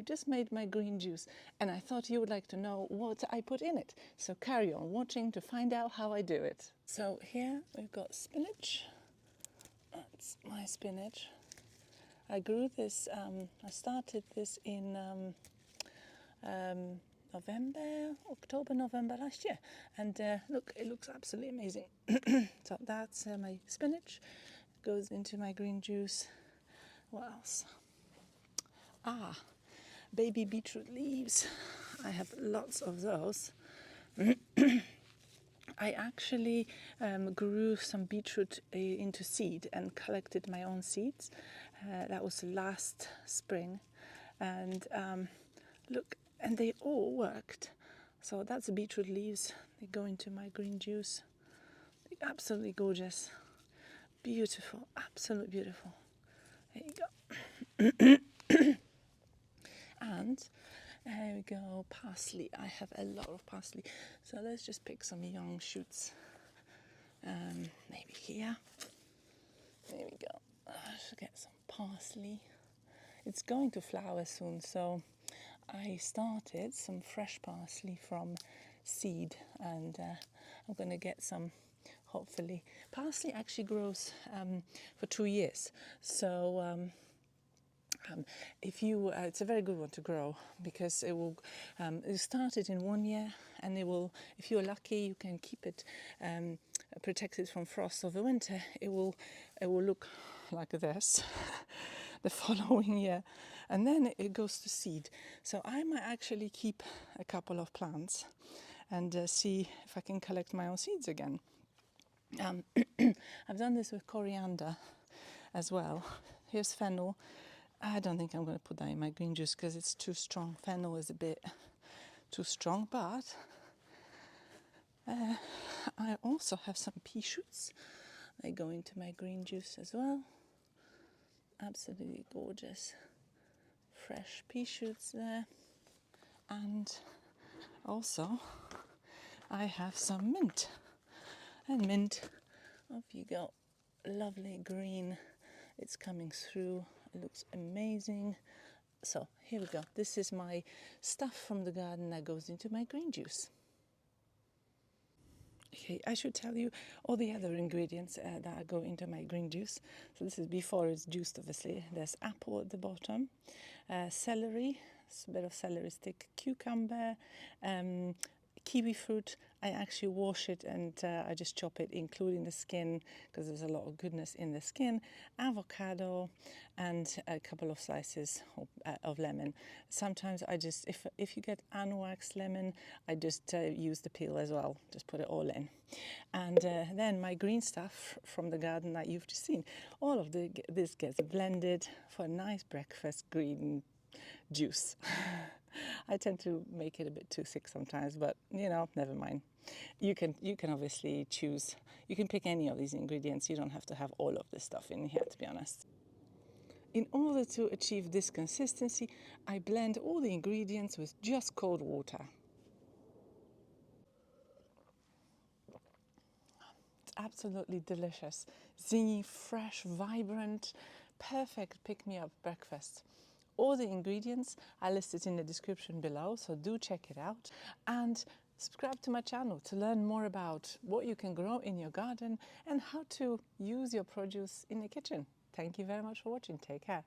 I've just made my green juice and I thought you would like to know what I put in it. So carry on watching to find out how I do it. So here we've got spinach. That's my spinach. I grew this, I started this in October, November last year. And look, it looks absolutely amazing. So that's my spinach. Goes into my green juice. What else? Baby beetroot leaves. I have lots of those. I actually grew some beetroot into seed and collected my own seeds. That was last spring. And look, and they all worked. So that's the beetroot leaves. They go into my green juice. They're absolutely gorgeous. Beautiful, absolutely beautiful. There you go. And there we go, parsley. I have a lot of parsley. So let's just pick some young shoots. Maybe here. There we go. Let's get some parsley. It's going to flower soon, so I started some fresh parsley from seed, and I'm going to get some, hopefully. Parsley actually grows for 2 years, so if you, it's a very good one to grow because it will. You start it in 1 year, and it will. If you're lucky, you can keep it protected from frost over winter. It will look like this the following year, and then it goes to seed. So I might actually keep a couple of plants and see if I can collect my own seeds again. I've done this with coriander as well. Here's fennel. I don't think I'm going to put that in my green juice because it's too strong. Fennel is a bit too strong, but I also have some pea shoots. They go into my green juice as well. Absolutely gorgeous. Fresh pea shoots there. And also I have some mint. And mint, off you go. Lovely green. It's coming through. It looks amazing. So here we go. This is my stuff from the garden that goes into my green juice. Okay, I should tell you all the other ingredients that go into my green juice. So this is before it's juiced, obviously. There's apple at the bottom, celery, a bit of celery stick, cucumber, kiwi fruit. I actually wash it and I just chop it, including the skin, because there's a lot of goodness in the skin. Avocado, and a couple of slices of lemon. Sometimes I just, if you get unwaxed lemon, I just use the peel as well. Just put it all in. And then my green stuff from the garden that you've just seen. All of this gets blended for a nice breakfast green juice. I tend to make it a bit too thick sometimes, but you know, never mind. You can obviously choose. You can pick any of these ingredients. You don't have to have all of this stuff in here, to be honest. In order to achieve this consistency, I blend all the ingredients with just cold water. It's absolutely delicious. Zingy, fresh, vibrant, perfect pick-me-up breakfast. All the ingredients are listed in the description below, so do check it out. And subscribe to my channel to learn more about what you can grow in your garden and how to use your produce in the kitchen. Thank you very much for watching. Take care.